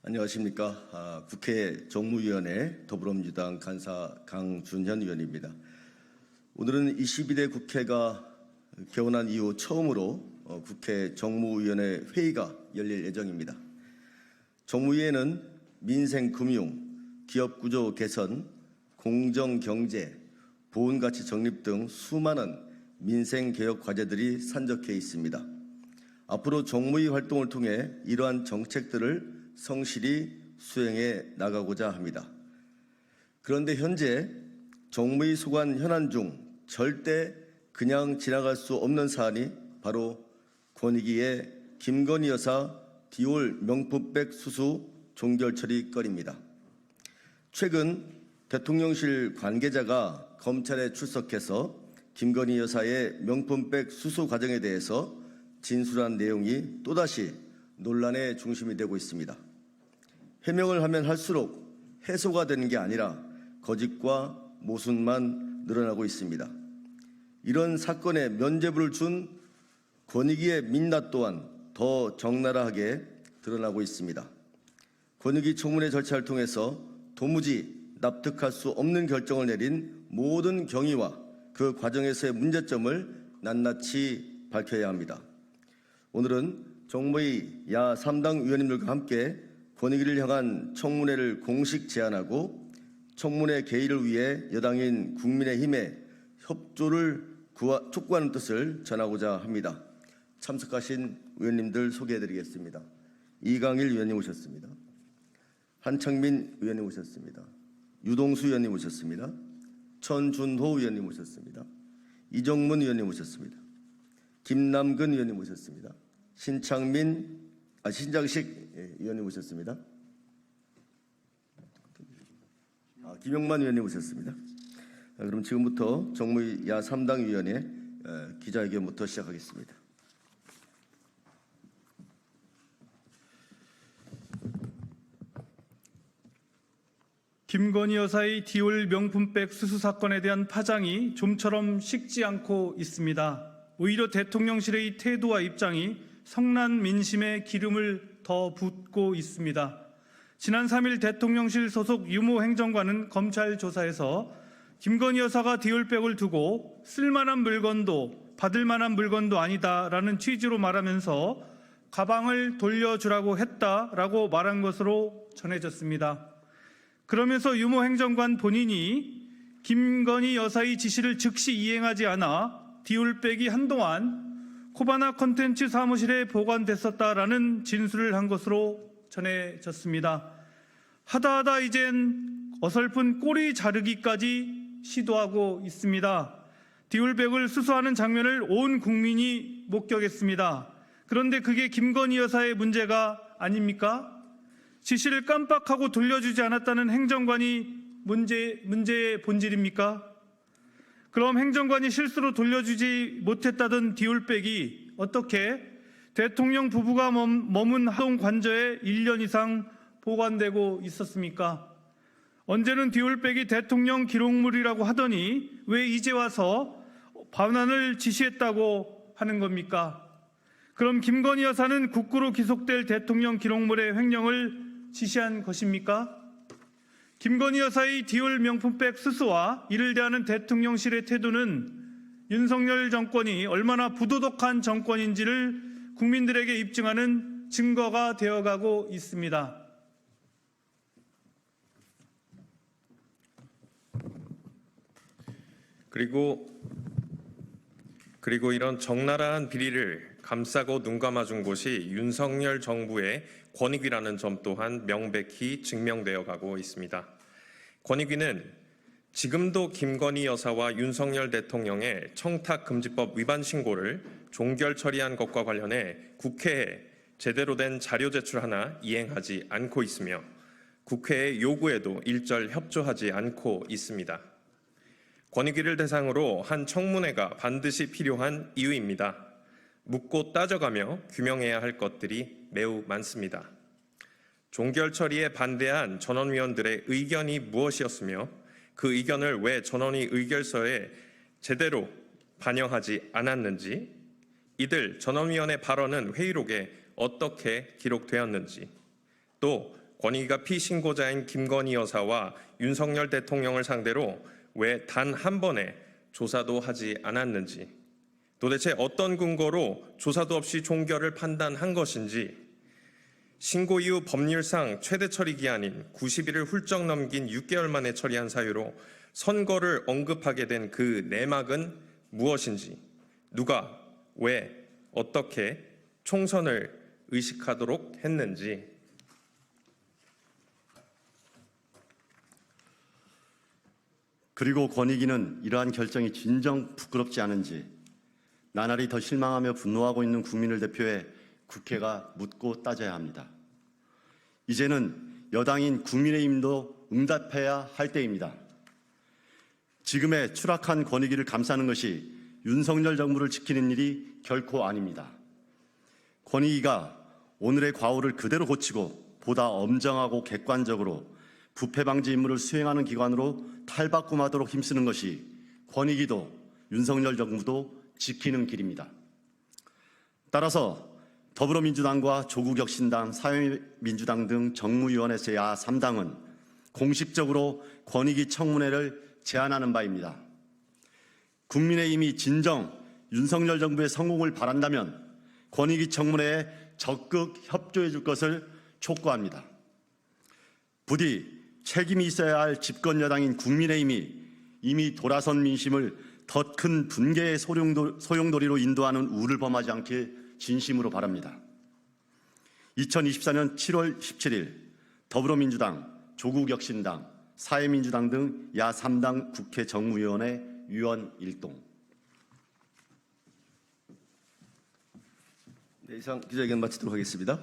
안녕하십니까. 국회 정무위원회 더불어민주당 간사 강준현 의원입니다. 오늘은 22대 국회가 개원한 이후 처음으로 국회 정무위원회 회의가 열릴 예정입니다. 정무위에는 민생금융, 기업구조 개선, 공정경제, 보훈가치 정립 등 수많은 민생개혁 과제들이 산적해 있습니다. 앞으로 정무위 활동을 통해 이러한 정책들을 성실히 수행해 나가고자 합니다. 그런데 현재 정무위 소관 현안 중 절대 그냥 지나갈 수 없는 사안이 바로 권익위의 김건희 여사 디올 명품백 수수 종결 처리 건입니다. 최근 대통령실 관계자가 검찰에 출석해서 김건희 여사의 명품백 수수 과정에 대해서 진술한 내용이 또다시 논란의 중심이 되고 있습니다. 해명을 하면 할수록 해소가 되는 게 아니라 거짓과 모순만 늘어나고 있습니다. 이런 사건에 면죄부를 준 권익위의 민낯 또한 더 적나라하게 드러나고 있습니다. 권익위 청문회 절차를 통해서 도무지 납득할 수 없는 결정을 내린 모든 경위와 그 과정에서의 문제점을 낱낱이 밝혀야 합니다. 오늘은 정무위 야 3당 의원님들과 함께 권익위를 향한 청문회를 공식 제안하고 청문회 개의를 위해 여당인 국민의힘의 협조를 촉구하는 뜻을 전하고자 합니다. 참석하신 의원님들 소개해드리겠습니다. 이강일 의원님 오셨습니다. 한창민 의원님 오셨습니다. 유동수 의원님 오셨습니다. 천준호 의원님 오셨습니다. 이정문 의원님 오셨습니다. 김남근 의원님 오셨습니다. 신장식 의원님 오셨습니다. 김영만 의원님 오셨습니다. 그럼 지금부터 정무위 야 3당 위원회 기자회견부터 시작하겠습니다. 김건희 여사의 디올 명품백 수수 사건에 대한 파장이 좀처럼 식지 않고 있습니다. 오히려 대통령실의 태도와 입장이 성난 민심에 기름을 더 붓고 있습니다. 지난 3일 대통령실 소속 유모 행정관은 검찰 조사에서 김건희 여사가 디올백을 두고 쓸만한 물건도 받을 만한 물건도 아니다라는 취지로 말하면서 가방을 돌려주라고 했다라고 말한 것으로 전해졌습니다. 그러면서 유모 행정관 본인이 김건희 여사의 지시를 즉시 이행하지 않아 디올백이 한동안 코바나 콘텐츠 사무실에 보관됐었다라는 진술을 한 것으로 전해졌습니다. 하다하다 이젠 어설픈 꼬리 자르기까지 시도하고 있습니다. 디올백을 수수하는 장면을 온 국민이 목격했습니다. 그런데 그게 김건희 여사의 문제가 아닙니까? 지시를 깜빡하고 돌려주지 않았다는 행정관이 문제의 본질입니까? 그럼 행정관이 실수로 돌려주지 못했다던 디올백이 어떻게 대통령 부부가 머문 하동 관저에 1년 이상 보관되고 있었습니까? 언제는 디올백이 대통령 기록물이라고 하더니 왜 이제 와서 반환을 지시했다고 하는 겁니까? 그럼 김건희 여사는 국구로 기속될 대통령 기록물의 횡령을 지시한 것입니까? 김건희 여사의 디올 명품백 수수와 이를 대하는 대통령실의 태도는 윤석열 정권이 얼마나 부도덕한 정권인지를 국민들에게 입증하는 증거가 되어가고 있습니다. 그리고 이런 적나라한 비리를 감싸고 눈 감아준 곳이 윤석열 정부의 권익위라는 점 또한 명백히 증명되어 가고 있습니다. 권익위는 지금도 김건희 여사와 윤석열 대통령의 청탁금지법 위반 신고를 종결 처리한 것과 관련해 국회에 제대로 된 자료 제출 하나 이행하지 않고 있으며 국회의 요구에도 일절 협조하지 않고 있습니다. 권익위를 대상으로 한 청문회가 반드시 필요한 이유입니다. 묻고 따져가며 규명해야 할 것들이 매우 많습니다. 종결 처리에 반대한 전원위원들의 의견이 무엇이었으며 그 의견을 왜 전원위 의결서에 제대로 반영하지 않았는지, 이들 전원위원회 발언은 회의록에 어떻게 기록되었는지, 또 권익위가 피신고자인 김건희 여사와 윤석열 대통령을 상대로 왜 단 한 번의 조사도 하지 않았는지, 도대체 어떤 근거로 조사도 없이 종결을 판단한 것인지, 신고 이후 법률상 최대 처리 기한인 90일을 훌쩍 넘긴 6개월 만에 처리한 사유로 선거를 언급하게 된 그 내막은 무엇인지, 누가, 왜, 어떻게 총선을 의식하도록 했는지. 그리고 권익위는 이러한 결정이 진정 부끄럽지 않은지 나날이 더 실망하며 분노하고 있는 국민을 대표해 국회가 묻고 따져야 합니다. 이제는 여당인 국민의힘도 응답해야 할 때입니다. 지금의 추락한 권익위를 감싸는 것이 윤석열 정부를 지키는 일이 결코 아닙니다. 권익위가 오늘의 과오를 그대로 고치고 보다 엄정하고 객관적으로 부패 방지 임무를 수행하는 기관으로 탈바꿈하도록 힘쓰는 것이 권익위도 윤석열 정부도 지키는 길입니다. 따라서 더불어민주당과 조국혁신당, 사회민주당 등 정무위원회에서 야 3당은 공식적으로 권익위 청문회를 제안하는 바입니다. 국민의힘이 진정 윤석열 정부의 성공을 바란다면 권익위 청문회에 적극 협조해 줄 것을 촉구합니다. 부디 책임이 있어야 할 집권 여당인 국민의힘이 이미 돌아선 민심을 더 큰 분개의 소용돌이로 인도하는 우를 범하지 않길 진심으로 바랍니다. 2024년 7월 17일 더불어민주당, 조국혁신당, 사회민주당 등 야 3당 국회 정무위원회 위원 일동. 네, 이상 기자회견 마치도록 하겠습니다.